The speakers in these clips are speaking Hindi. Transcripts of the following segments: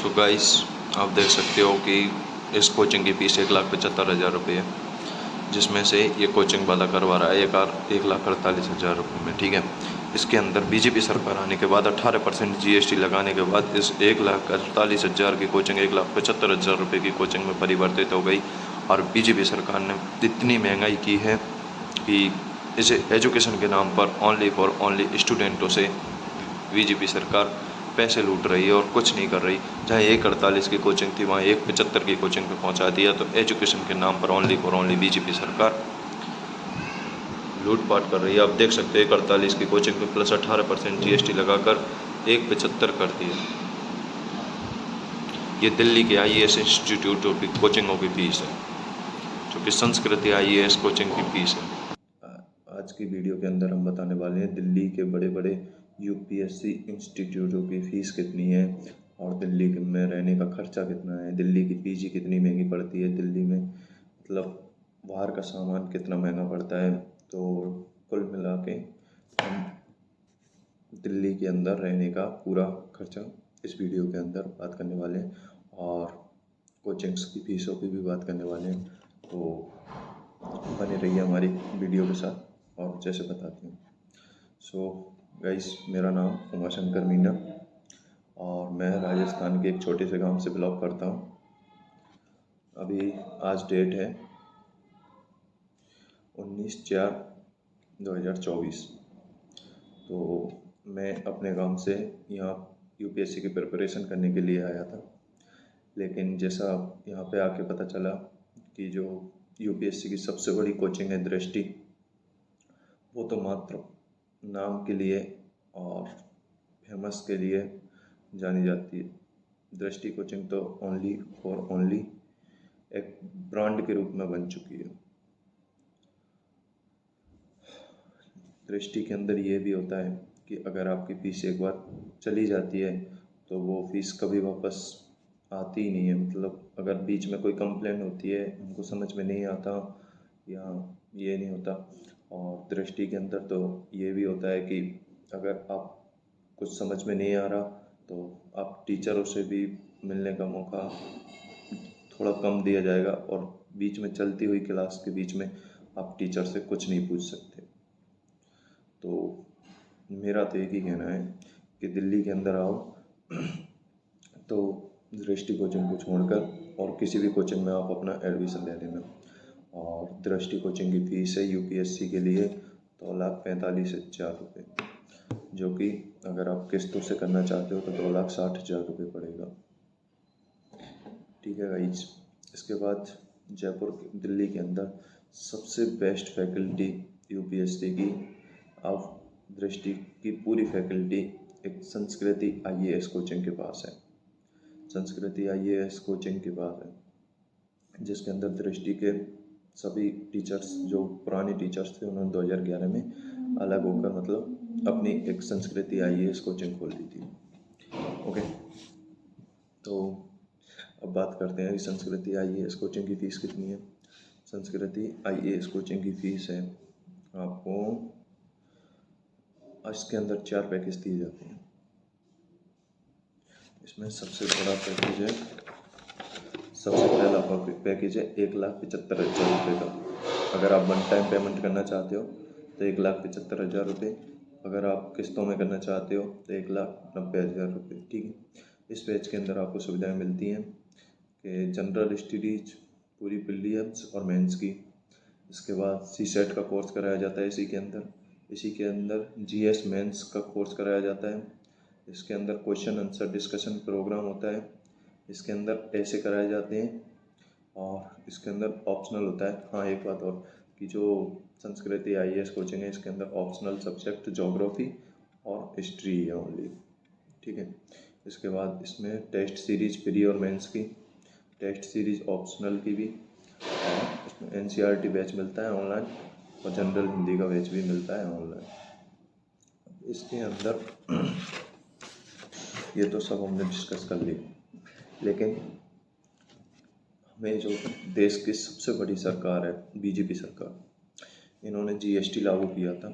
सो गाइस, आप देख सकते हो कि इस कोचिंग की फ़ीस 1,75,000 रुपये है, जिसमें से ये कोचिंग वाला करवा रहा है 1,48,000 रुपये में। ठीक है, इसके अंदर बीजेपी सरकार आने के बाद 18% जीएसटी लगाने के बाद इस 1,48,000 की कोचिंग 1,75,000 रुपये की कोचिंग में परिवर्तित हो गई। और बीजेपी सरकार ने इतनी महंगाई की है कि इसे एजुकेशन के नाम पर ओनली फॉर ओनली स्टूडेंटों से बीजेपी सरकार पैसे लूट रही है और कुछ नहीं कर रही। जहाँ 1,48 की कोचिंग थी वहाँ 1,75 की कोचिंग पे पहुँचा दिया। तो एजुकेशन के नाम पर ओनली फॉर ओनली बीजेपी सरकार लूटपाट कर रही है। आप देख सकते हैं 1,48 की कोचिंग पे प्लस 18% जीएसटी लगाकर 1,75 कर दिया। ये दिल्ली के आईएएस इंस्टीट्यूटों की कोचिंगों की फ़ीस है, जो कि संस्कृति आईएएस कोचिंग की फ़ीस है। आज की वीडियो के अंदर हम बताने वाले हैं दिल्ली के बड़े बड़े यूपीएससी इंस्टीट्यूटों की फ़ीस कितनी है और दिल्ली में रहने का खर्चा कितना है, दिल्ली की पीजी कितनी महंगी पड़ती है, दिल्ली में मतलब बाहर का सामान कितना महंगा पड़ता है। तो कुल मिला के हम दिल्ली के अंदर रहने का पूरा खर्चा इस वीडियो के अंदर बात करने वाले हैं और कोचिंग्स की फ़ीसों की भी बात करने वाले हैं। तो बने रहिए हमारी वीडियो के साथ और जैसे बताते हैं। सो गाइस, मेरा नाम उमाशंकर मीना और मैं राजस्थान के एक छोटे से गांव से बिलोंग करता हूं। अभी आज डेट है 19/4/2024। तो मैं अपने गांव से यहाँ यूपीएससी की प्रिपरेशन करने के लिए आया था, लेकिन जैसा यहाँ पे आके पता चला कि जो यूपीएससी की सबसे बड़ी कोचिंग है दृष्टि, वो तो मात्र नाम के लिए और फेमस के लिए जानी जाती है। दृष्टि कोचिंग तो ओनली फॉर ओनली एक ब्रांड के रूप में बन चुकी है। दृष्टि के अंदर ये भी होता है कि अगर आपकी फ़ीस एक बार चली जाती है तो वो फ़ीस कभी वापस आती ही नहीं है। मतलब अगर बीच में कोई कंप्लेन होती है, उनको समझ में नहीं आता या ये नहीं होता। और दृष्टि के अंदर तो ये भी होता है कि अगर आप कुछ समझ में नहीं आ रहा तो आप टीचरों से भी मिलने का मौका थोड़ा कम दिया जाएगा और बीच में चलती हुई क्लास के बीच में आप टीचर से कुछ नहीं पूछ सकते। तो मेरा तो एक ही कहना है कि दिल्ली के अंदर आओ तो दृष्टि कोचिंग को छोड़कर और किसी भी कोचिंग में आप अपना एडमिशन ले लेना। और दृष्टि कोचिंग की फ़ीस है यूपीएससी के लिए 2,45,000 रुपये, जो कि अगर आप किस्तों से करना चाहते हो तो 2,60,000 रुपये पड़ेगा। ठीक है गाइज, इसके बाद दिल्ली के अंदर सबसे बेस्ट फैकल्टी यूपीएससी की, आप दृष्टि की पूरी फैकल्टी एक संस्कृति आईएएस कोचिंग के पास है। संस्कृति आईएएस कोचिंग के पास है, जिसके अंदर दृष्टि के सभी टीचर्स, जो पुराने टीचर्स थे, उन्होंने 2011 में अलग होकर मतलब अपनी एक संस्कृति आईएएस कोचिंग खोल ली थी। ओके, तो अब बात करते हैं कि संस्कृति आईएएस कोचिंग की फ़ीस कितनी है। संस्कृति आईएएस कोचिंग की फ़ीस है, आपको इसके अंदर 4 पैकेज दिए जाते हैं। इसमें सबसे बड़ा पैकेज है, सबसे पहला पैकेज है 1,75,000 रुपये का। अगर आप वन टाइम पेमेंट करना चाहते हो तो 1,75,000 रुपये, अगर आप किस्तों में करना चाहते हो तो 1,90,000 रुपये। ठीक है, इस पैकेज के अंदर आपको सुविधाएं मिलती हैं कि जनरल स्टडीज पूरी प्रीलिम्स और मेंस की, इसके बाद सीसेट का कोर्स कराया जाता है इसी के अंदर जीएस मेंस का कोर्स कराया जाता है। इसके अंदर क्वेश्चन आंसर डिस्कशन प्रोग्राम होता है, इसके अंदर ऐसे कराए जाते हैं और इसके अंदर ऑप्शनल होता है। हाँ, एक बात और कि जो संस्कृति आईएएस कोचिंग है, इसके अंदर ऑप्शनल सब्जेक्ट ज्योग्राफी और हिस्ट्री है ओनली। ठीक है, इसके बाद इसमें टेस्ट सीरीज प्री और मेंस की, टेस्ट सीरीज ऑप्शनल की भी, और इसमें एनसीईआरटी बैच मिलता है ऑनलाइन और जनरल हिंदी का बैच भी मिलता है ऑनलाइन। इसके अंदर ये तो सब हमने डिस्कस कर लिया, लेकिन हमें जो देश की सबसे बड़ी सरकार है बीजेपी सरकार, इन्होंने जीएसटी लागू किया था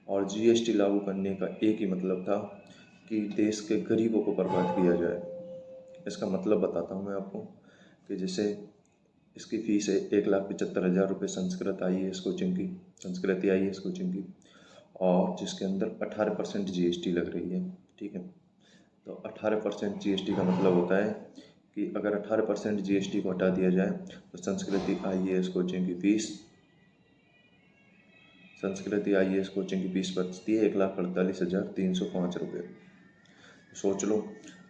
और जीएसटी लागू करने का एक ही मतलब था कि देश के गरीबों को बर्बाद किया जाए। इसका मतलब बताता हूँ मैं आपको कि जैसे इसकी फ़ीस है 1,75,000 रुपये संस्कृत IAS कोचिंग की, संस्कृति IAS कोचिंग की, और जिसके अंदर 18% GST लग रही है। ठीक है, तो 18% GST का मतलब होता है कि अगर 18% GST को हटा दिया जाए तो संस्कृति IAS कोचिंग की फ़ीस बचती है 1,48,305 रुपये। सोच लो,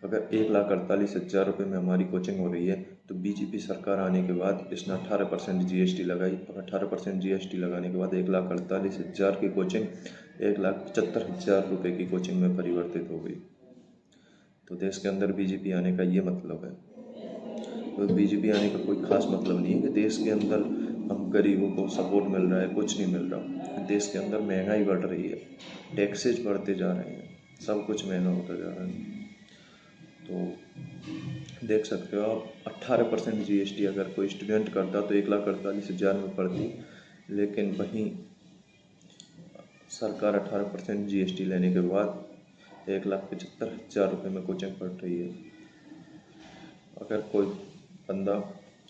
अगर 1,48,000 रुपये में हमारी कोचिंग हो रही है तो बीजेपी सरकार आने के बाद इसने 18% GST लगाई, और 18% GST लगाने के बाद 1,48,000 की कोचिंग 1,75,000 रुपये की कोचिंग में परिवर्तित हो गई। तो देश के अंदर बीजेपी आने का ये मतलब है। तो बीजेपी आने का कोई खास मतलब नहीं है कि देश के अंदर हम गरीबों को सपोर्ट मिल रहा है, कुछ नहीं मिल रहा। देश के अंदर महंगाई बढ़ रही है, टैक्सेज बढ़ते जा रहे हैं, सब कुछ महंगा होता जा रहा है। तो देख सकते हो आप, 18% GST अगर कोई स्टूडेंट करता तो 1,48,000 में पड़ती, लेकिन वहीं सरकार 18% GST लेने के बाद 1,75,000 रुपये में कोचिंग पढ़ रही है। अगर कोई बंदा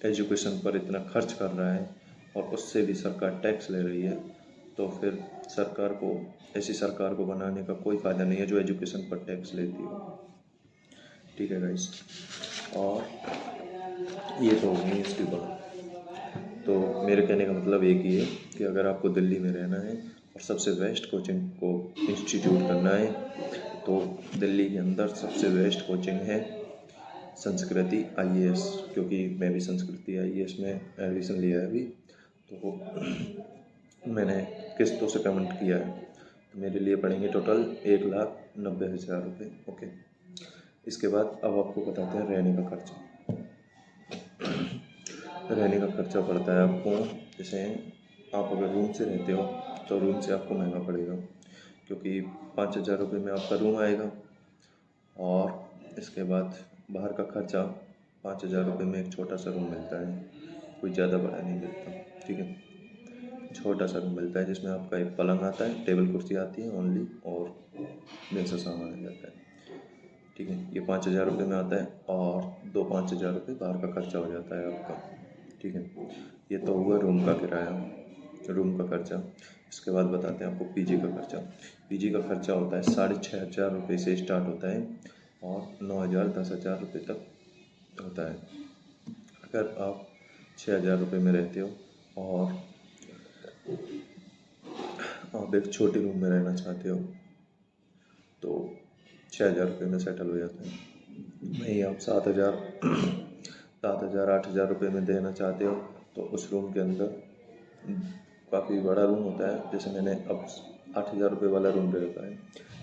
एजुकेशन पर इतना खर्च कर रहा है और उससे भी सरकार टैक्स ले रही है, तो फिर ऐसी सरकार को बनाने का कोई फ़ायदा नहीं है जो एजुकेशन पर टैक्स लेती हो। ठीक है गाइस, और ये तो होगी इसकी बात। तो मेरे कहने का मतलब एक ही है कि अगर आपको दिल्ली में रहना है और सबसे बेस्ट कोचिंग को इंस्टीट्यूट करना है तो दिल्ली के अंदर सबसे बेस्ट कोचिंग है संस्कृति IAS, क्योंकि मैं भी संस्कृति IAS में एडमिशन लिया है अभी। तो मैंने किस्तों से पेमेंट किया है, तो मेरे लिए पड़ेंगे टोटल 1,90,000 रुपये। ओके, इसके बाद अब आपको बताते हैं रहने का खर्चा। रहने का खर्चा पड़ता है आपको, जैसे आप अगर रूम से रहते हो तो रूम से आपको महंगा पड़ेगा, क्योंकि 5,000 रुपये में आपका रूम आएगा, और इसके बाद बाहर का खर्चा 5,000 रुपये में एक छोटा सा रूम मिलता है, कोई ज़्यादा बड़ा नहीं मिलता। ठीक है, छोटा सा रूम मिलता है जिसमें आपका एक पलंग आता है, टेबल कुर्सी आती है ओनली, और जैसा सामान आ जाता है। ठीक है, ये 5,000 रुपये में आता है, और 5,000 रुपये बाहर का खर्चा हो जाता है आपका। ठीक है, ये तो हुआ रूम का किराया, रूम का खर्चा। इसके बाद बताते हैं आपको पीजी का खर्चा। पीजी का खर्चा होता है 6,500 रुपये से स्टार्ट होता है और 9,000 10,000 रुपये तक होता है। अगर आप 6,000 रुपये में रहते हो और आप एक छोटे रूम में रहना चाहते हो तो 6,000 रुपये में सेटल हो जाता है। नहीं, आप 7,000 8,000 रुपये में देना चाहते हो तो उस रूम के अंदर काफ़ी बड़ा रूम होता है। जैसे मैंने अब 8,000 रुपये वाला रूम ले रखा है,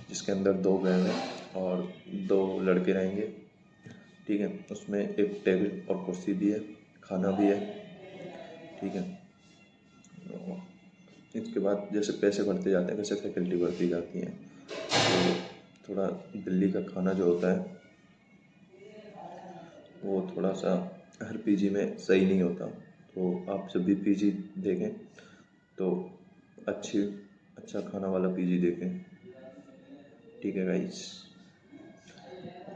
जिसके अंदर 2 बेड हैं और 2 लड़के रहेंगे। ठीक है, उसमें एक टेबल और कुर्सी भी है, खाना भी है। ठीक है, इसके बाद जैसे पैसे बढ़ते जाते हैं वैसे फैकल्टी बढ़ती जाती हैं। तो थोड़ा दिल्ली का खाना जो होता है वो थोड़ा सा हर पीजी में सही नहीं होता। तो आप जब भी पीजी देखें तो अच्छा खाना वाला पीजी देखें। ठीक है गाइस,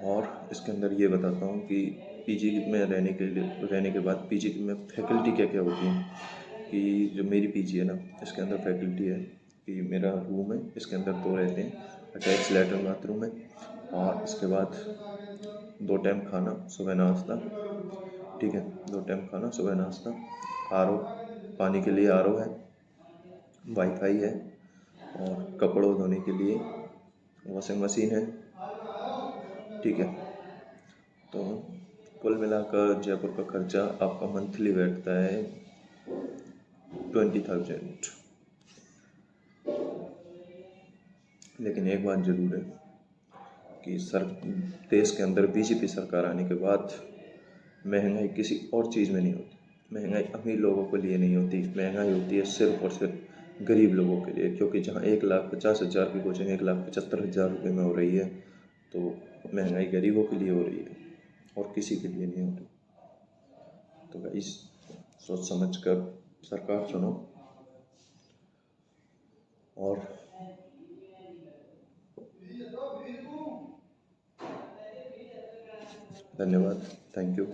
और इसके अंदर ये बताता हूँ कि पीजी में रहने के बाद पीजी में फैकल्टी क्या क्या होती है। कि जो मेरी पीजी है ना, इसके अंदर फैकल्टी है कि मेरा रूम है, इसके अंदर 2 रहते हैं, अटैच लैट्रिन बाथरूम है, और इसके बाद 2 टाइम खाना, सुबह नाश्ता। ठीक है, 2 टाइम खाना, सुबह नाश्ता, RO, पानी के लिए RO है, वाईफाई है, और कपड़ों धोने के लिए वॉशिंग मशीन है। ठीक है, तो कुल मिलाकर जयपुर का खर्चा आपका मंथली बैठता है 20,000। लेकिन एक बात ज़रूर है कि देश के अंदर बीजेपी सरकार आने के बाद महंगाई किसी और चीज़ में नहीं होती। महंगाई अमीर लोगों के लिए नहीं होती, महंगाई होती है सिर्फ और सिर्फ गरीब लोगों के लिए। क्योंकि जहाँ 1,50,000 की कोचिंग 1,75,000 रुपये में हो रही है, तो महंगाई गरीबों के लिए हो रही है और किसी के लिए नहीं हो रही। तो गाइस, सोच समझ कर सरकार चुनो, और धन्यवाद, थैंक यू।